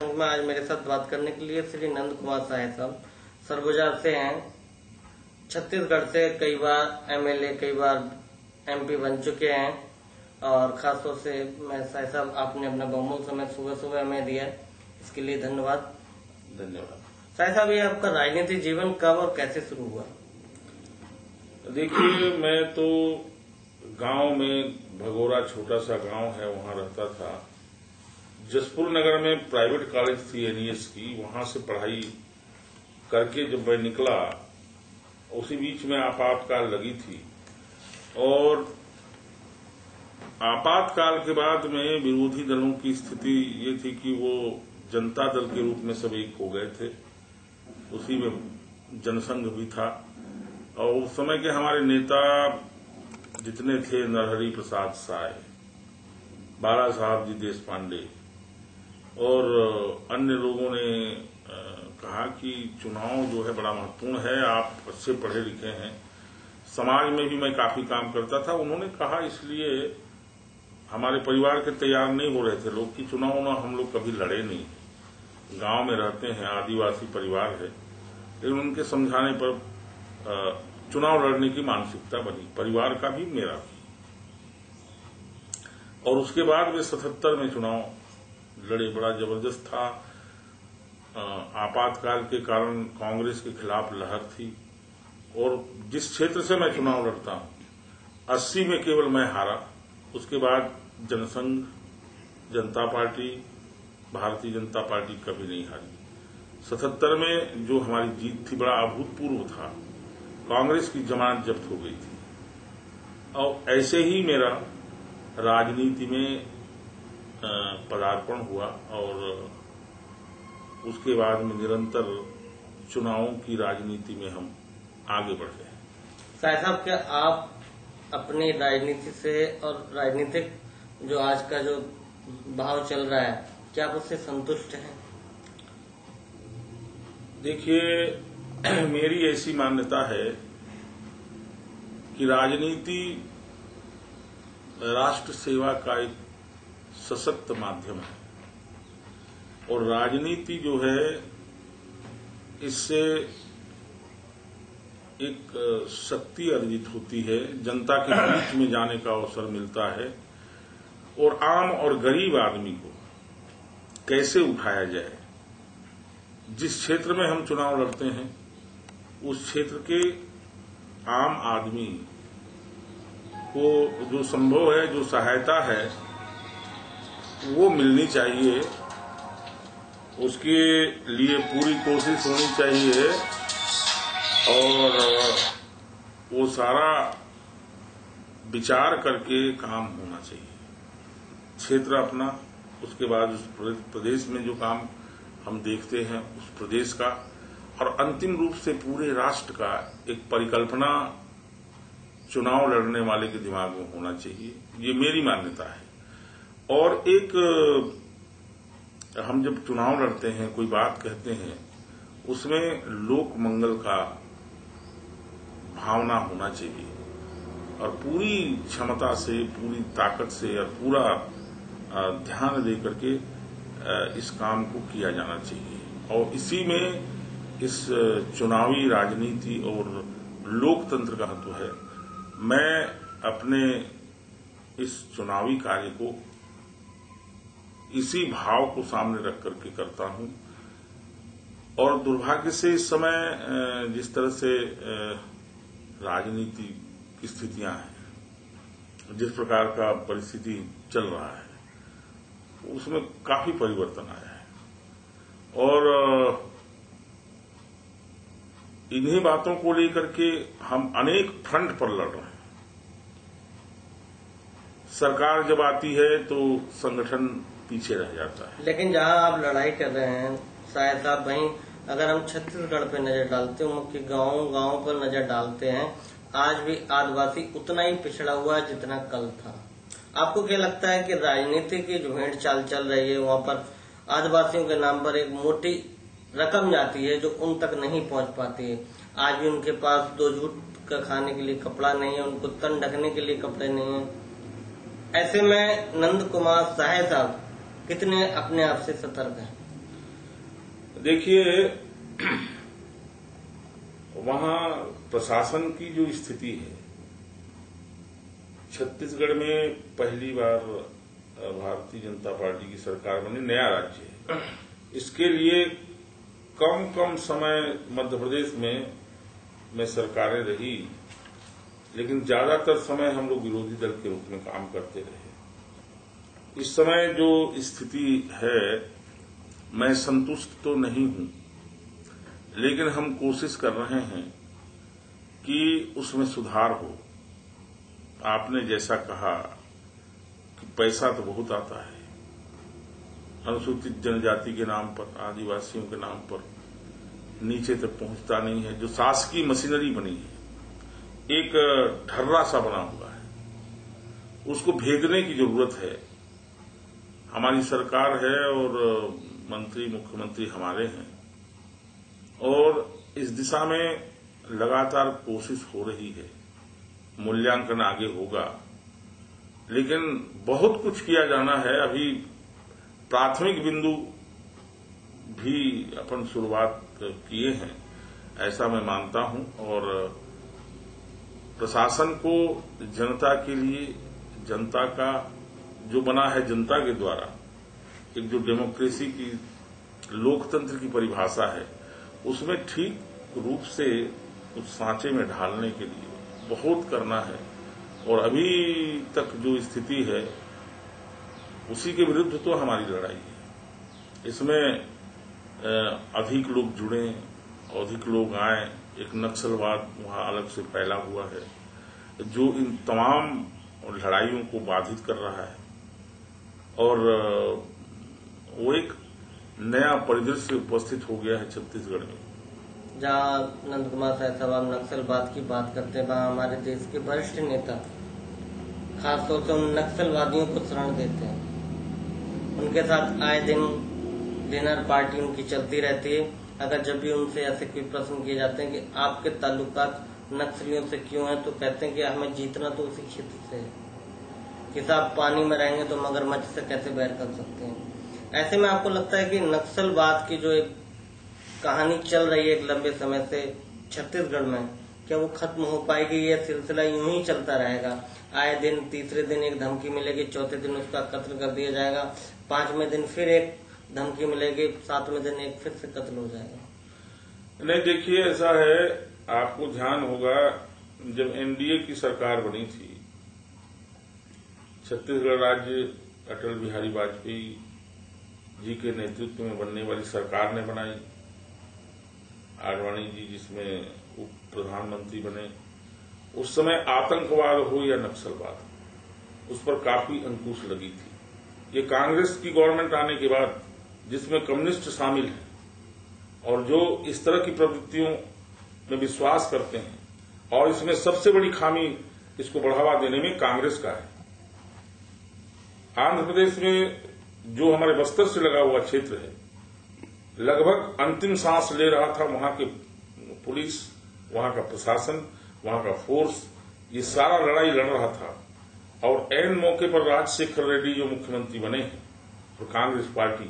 में आज मेरे साथ बात करने के लिए श्री नंद कुमार साहब सरगुजा से हैं। छत्तीसगढ़ से कई बार एमएलए, कई बार एमपी बन चुके हैं और खासतौर से मैं साहब आपने अपना बहुमूल्य समय सुबह हमें दिया, इसके लिए धन्यवाद। साहब, ये आपका राजनीतिक जीवन कब और कैसे शुरू हुआ? देखिए, मैं तो गांव में, भगोरा छोटा सा गांव है, वहां रहता था। जसपुर नगर में प्राइवेट कॉलेज थी एनईएस की, वहां से पढ़ाई करके जब मैं निकला, उसी बीच में आपातकाल लगी थी और आपातकाल के बाद में विरोधी दलों की स्थिति ये थी कि वो जनता दल के रूप में सब एक हो गए थे। उसी में जनसंघ भी था और उस समय के हमारे नेता जितने थे, नरहरि प्रसाद साय, बाला साहब जी देशपांडे और अन्य लोगों ने कहा कि चुनाव जो है बड़ा महत्वपूर्ण है, आप अच्छे पढ़े लिखे हैं, समाज में भी मैं काफी काम करता था। उन्होंने कहा, इसलिए हमारे परिवार के तैयार नहीं हो रहे थे लोग कि चुनाव हम लोग कभी लड़े नहीं, गांव में रहते हैं, आदिवासी परिवार है, लेकिन उनके समझाने पर चुनाव लड़ने की मानसिकता बनी, परिवार का भी, मेरा भी। और उसके बाद वे 77 में चुनाव लड़े, बड़ा जबरदस्त था। आपातकाल के कारण कांग्रेस के खिलाफ लहर थी और जिस क्षेत्र से मैं चुनाव लड़ता हूं 80 में केवल मैं हारा। उसके बाद जनसंघ, जनता पार्टी, भारतीय जनता पार्टी कभी नहीं हारी। 77 में जो हमारी जीत थी बड़ा अभूतपूर्व था, कांग्रेस की जमानत जब्त हो गई थी। और ऐसे ही मेरा राजनीति में पदार्पण हुआ और उसके बाद में निरंतर चुनावों की राजनीति में हम आगे बढ़ गए। साहब, क्या आप अपनी राजनीति से और राजनीतिक जो आज का जो भाव चल रहा है, क्या आप उससे संतुष्ट हैं? देखिए, मेरी ऐसी मान्यता है कि राजनीति राष्ट्र सेवा का एक सशक्त माध्यम है और राजनीति जो है इससे एक शक्ति अर्जित होती है, जनता के बीच में जाने का अवसर मिलता है और आम और गरीब आदमी को कैसे उठाया जाए। जिस क्षेत्र में हम चुनाव लड़ते हैं उस क्षेत्र के आम आदमी को जो संभव है, जो सहायता है, वो मिलनी चाहिए, उसके लिए पूरी कोशिश होनी चाहिए और वो सारा विचार करके काम होना चाहिए। क्षेत्र अपना, उसके बाद उस प्रदेश में जो काम हम देखते हैं उस प्रदेश का, और अंतिम रूप से पूरे राष्ट्र का एक परिकल्पना चुनाव लड़ने वाले के दिमाग में होना चाहिए। ये मेरी मान्यता है। और एक हम जब चुनाव लड़ते हैं, कोई बात कहते हैं, उसमें लोक मंगल का भावना होना चाहिए और पूरी क्षमता से, पूरी ताकत से और पूरा ध्यान दे करके इस काम को किया जाना चाहिए। और इसी में इस चुनावी राजनीति और लोकतंत्र का महत्व है। मैं अपने इस चुनावी कार्य को इसी भाव को सामने रख करके करता हूं और दुर्भाग्य से इस समय जिस तरह से राजनीति की स्थितियां हैं, जिस प्रकार का परिस्थिति चल रहा है, उसमें काफी परिवर्तन आया है और इन्हीं बातों को लेकर के हम अनेक फ्रंट पर लड़ रहे हैं। सरकार जब आती है तो संगठन पीछे रह जाता है। लेकिन जहां आप लड़ाई कर रहे हैं साहब, वहीं अगर हम छत्तीसगढ़ पे नजर डालते हैं, मुख्य गांव पर नजर डालते हैं, आज भी आदिवासी उतना ही पिछड़ा हुआ है जितना कल था। आपको क्या लगता है कि राजनीति की जो भेंट चाल चल रही है, वहां पर आदिवासियों के नाम पर एक मोटी रकम जाती है जो उन तक नहीं पहुंच पाती है? आज भी उनके पास दो जूट का खाने के लिए कपड़ा नहीं है, उनको तन ढकने के लिए कपड़े नहीं है। ऐसे में नंद कुमार साहब कितने अपने आप से सतर्क हैं? देखिए, वहां प्रशासन की जो स्थिति है, छत्तीसगढ़ में पहली बार भारतीय जनता पार्टी की सरकार बनी, नया राज्य है। इसके लिए कम समय मध्य प्रदेश में सरकारें रही, लेकिन ज्यादातर समय हम लोग विरोधी दल के रूप में काम करते रहे। इस समय जो स्थिति है, मैं संतुष्ट तो नहीं हूं, लेकिन हम कोशिश कर रहे हैं कि उसमें सुधार हो। आपने जैसा कहा कि पैसा तो बहुत आता है, अनुसूचित जनजाति के नाम पर, आदिवासियों के नाम पर, नीचे तक पहुंचता नहीं है। जो शासकीय मशीनरी बनी है, एक ढर्रा सा बना हुआ है, उसको भेदने की जरूरत है। हमारी सरकार है और मंत्री, मुख्यमंत्री हमारे हैं, और इस दिशा में लगातार कोशिश हो रही है। मूल्यांकन आगे होगा, लेकिन बहुत कुछ किया जाना है। अभी प्राथमिक बिंदु भी अपन शुरुआत किए हैं, ऐसा मैं मानता हूं। और प्रशासन को जनता के लिए, जनता का जो बना है जनता के द्वारा, एक जो डेमोक्रेसी की, लोकतंत्र की परिभाषा है, उसमें ठीक रूप से उस सांचे में ढालने के लिए बहुत करना है। और अभी तक जो स्थिति है, उसी के विरुद्ध तो हमारी लड़ाई है। इसमें अधिक लोग जुड़े, अधिक लोग आए। एक नक्सलवाद वहां अलग से फैला हुआ है, जो इन तमाम लड़ाइयों को बाधित कर रहा है, और वो एक नया परिदृश्य उपस्थित हो गया है छत्तीसगढ़ में। जहाँ नंद कुमार साहब आप नक्सलवाद की बात करते हैं, वहाँ हमारे देश के वरिष्ठ नेता खासतौर से उन नक्सलवादियों को शरण देते हैं। उनके साथ आए दिन डिनर पार्टी उनकी चलती रहती है। अगर जब भी उनसे ऐसे कोई प्रश्न किए जाते हैं कि आपके ताल्लुकात नक्सलियों से क्यों है, तो कहते हैं कि हमें जीतना तो उसी क्षेत्र से है, कि साहब पानी में रहेंगे तो मगरमच्छ से कैसे बैर कर सकते हैं। ऐसे में आपको लगता है कि नक्सलवाद की जो एक कहानी चल रही है एक लंबे समय से छत्तीसगढ़ में, क्या वो खत्म हो पाएगी? यह सिलसिला यूं ही चलता रहेगा? आए दिन तीसरे दिन एक धमकी मिलेगी, चौथे दिन उसका कत्ल कर दिया जाएगा, 5वें दिन फिर एक धमकी मिलेगी, 7वें दिन एक फिर से कत्ल हो जाएगा। नहीं, देखिए, ऐसा है, आपको ध्यान होगा, जब एनडीए की सरकार बनी थी, छत्तीसगढ़ राज्य अटल बिहारी वाजपेयी जी के नेतृत्व में बनने वाली सरकार ने बनाई। आडवाणी जी जिसमें उप प्रधानमंत्री बने, उस समय आतंकवाद हो या नक्सलवाद, उस पर काफी अंकुश लगी थी। ये कांग्रेस की गवर्नमेंट आने के बाद, जिसमें कम्युनिस्ट शामिल हैं और जो इस तरह की प्रवृत्तियों में विश्वास करते हैं, और इसमें सबसे बड़ी खामी इसको बढ़ावा देने में कांग्रेस का है। आंध्र प्रदेश में जो हमारे बस्तर से लगा हुआ क्षेत्र है, लगभग अंतिम सांस ले रहा था। वहां के पुलिस, वहां का प्रशासन, वहां का फोर्स, ये सारा लड़ाई लड़ रहा था। और ऐन मौके पर राजशेखर रेड्डी जो मुख्यमंत्री बने हैं, और कांग्रेस पार्टी,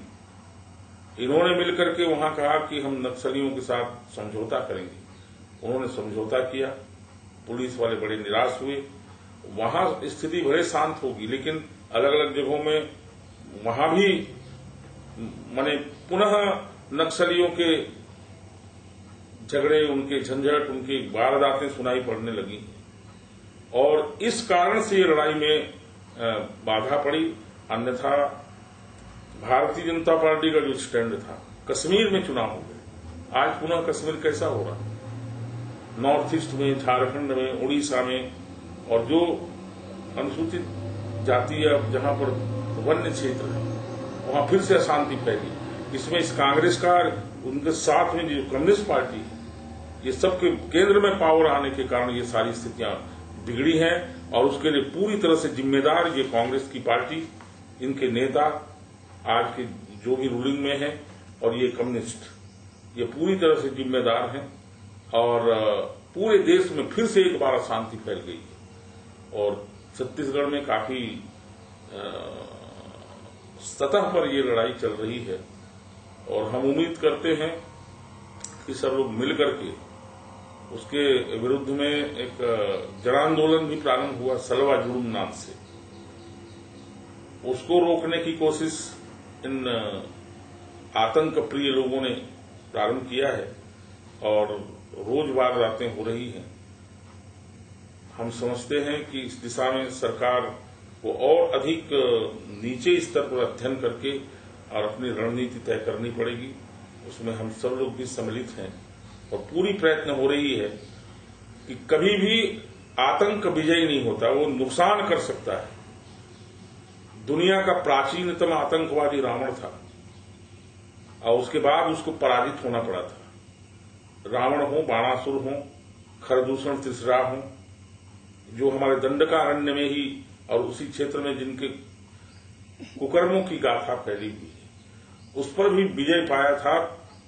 इन्होंने मिलकर के वहां कहा कि हम नक्सलियों के साथ समझौता करेंगे। उन्होंने समझौता किया, पुलिस वाले बड़े निराश हुए। वहां स्थिति भले शांत होगी, लेकिन अलग अलग जगहों में वहां भी माने पुनः नक्सलियों के झगड़े, उनके झंझट, उनकी वारदातें सुनाई पड़ने लगी, और इस कारण से ये लड़ाई में बाधा पड़ी। अन्यथा भारतीय जनता पार्टी का जो स्टैंड था, कश्मीर में चुनाव हो गए, आज पुनः कश्मीर कैसा हो रहा, नॉर्थ ईस्ट में, झारखंड में, उड़ीसा में, और जो अनुसूचित जाति या जहां पर वन्य क्षेत्र है, वहां फिर से अशांति फैली। इसमें इस कांग्रेस का, उनके साथ में जो कम्युनिस्ट पार्टी है, ये सबके केंद्र में पावर आने के कारण ये सारी स्थितियां बिगड़ी हैं, और उसके लिए पूरी तरह से जिम्मेदार ये कांग्रेस की पार्टी, इनके नेता आज के जो भी रूलिंग में है, और ये कम्युनिस्ट, ये पूरी तरह से जिम्मेदार हैं। और पूरे देश में फिर से एक बार अशांति फैल गई है, और छत्तीसगढ़ में काफी सतह पर ये लड़ाई चल रही है। और हम उम्मीद करते हैं कि सब लोग मिलकर के उसके विरुद्ध में एक जन आंदोलन भी प्रारंभ हुआ सलवा जुलूम नाम से, उसको रोकने की कोशिश इन आतंक प्रिय लोगों ने प्रारंभ किया है और रोज वारदातें हो रही हैं। हम समझते हैं कि इस दिशा में सरकार को और अधिक नीचे स्तर पर अध्ययन करके और अपनी रणनीति तय करनी पड़ेगी। उसमें हम सब लोग भी सम्मिलित हैं और पूरी प्रयत्न हो रही है कि कभी भी आतंक विजयी नहीं होता, वो नुकसान कर सकता है। दुनिया का प्राचीनतम आतंकवादी रावण था और उसके बाद उसको पराजित होना पड़ा था। रावण हो, बाणासुर हो, खरदूषण तिसरा हो, जो हमारे दंडकारण्य में ही और उसी क्षेत्र में जिनके कुकर्मों की गाथा फैली हुई है, उस पर भी विजय पाया था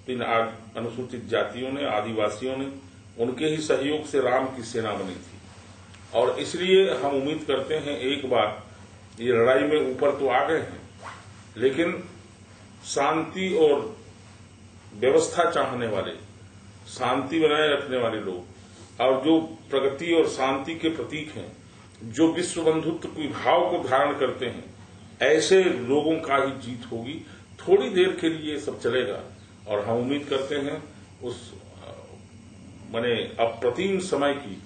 इन अनुसूचित जातियों ने, आदिवासियों ने। उनके ही सहयोग से राम की सेना बनी थी और इसलिए हम उम्मीद करते हैं एक बार ये लड़ाई में ऊपर तो आ गए हैं, लेकिन शांति और व्यवस्था चाहने वाले, शांति बनाए रखने वाले लोग और जो प्रगति और शांति के प्रतीक हैं, जो विश्व बंधुत्व के भाव को धारण करते हैं, ऐसे लोगों का ही जीत होगी। थोड़ी देर के लिए सब चलेगा और हम उम्मीद करते हैं उस माने अप्रतिम समय की,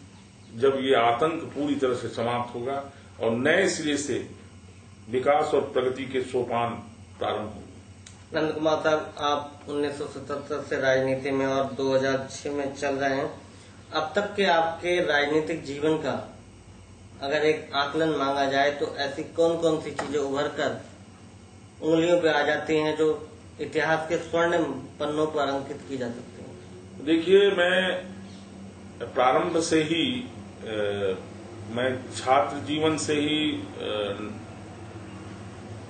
जब ये आतंक पूरी तरह से समाप्त होगा और नए सिरे से विकास और प्रगति के सोपान प्रारंभ होंगे। नंद कुमार साहब, आप 1977 से राजनीति में और 2006 में चल रहे हैं। अब तक के आपके राजनीतिक जीवन का अगर एक आकलन मांगा जाए तो ऐसी कौन कौन सी चीजें उभर कर उंगलियों पे आ जाती हैं जो इतिहास के स्वर्ण पन्नों पर अंकित की जा सकती हैं? देखिए, मैं प्रारंभ से ही मैं छात्र जीवन से ही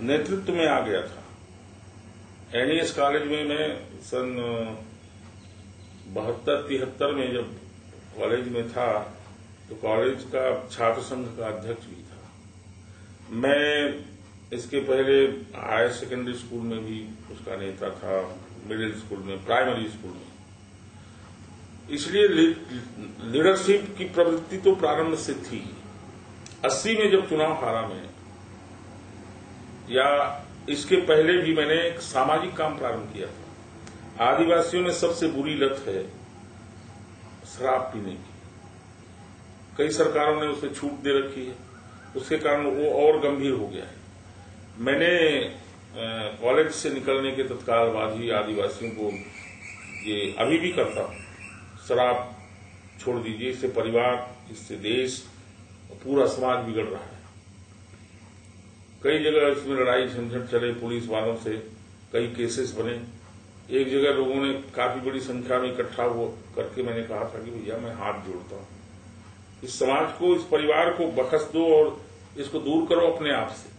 नेतृत्व में आ गया था। एनईएस कॉलेज में मैं सन 72-73 में जब कॉलेज में था तो कॉलेज का छात्र संघ का अध्यक्ष भी था। मैं इसके पहले हायर सेकेंडरी स्कूल में भी उसका नेता था, मिडिल स्कूल में, प्राइमरी स्कूल में। इसलिए लीडरशिप की प्रवृत्ति तो प्रारंभ से थी। 80 में जब चुनाव हारा मैं, या इसके पहले भी मैंने एक सामाजिक काम प्रारंभ किया था। आदिवासियों में सबसे बुरी लत है शराब पीने की। कई सरकारों ने उसे छूट दे रखी है, उसके कारण वो और गंभीर हो गया है। मैंने कॉलेज से निकलने के तत्काल बाद ही आदिवासियों को ये अभी भी करता हूं, शराब छोड़ दीजिए, इससे परिवार, इससे देश और पूरा समाज बिगड़ रहा है। कई जगह इसमें लड़ाई झंझट चले पुलिस वालों से, कई केसेस बने। एक जगह लोगों ने काफी बड़ी संख्या में इकट्ठा हो करके मैंने कहा था कि भैया मैं हाथ जोड़ता हूं, इस समाज को, इस परिवार को बख्श दो और इसको दूर करो अपने आप से।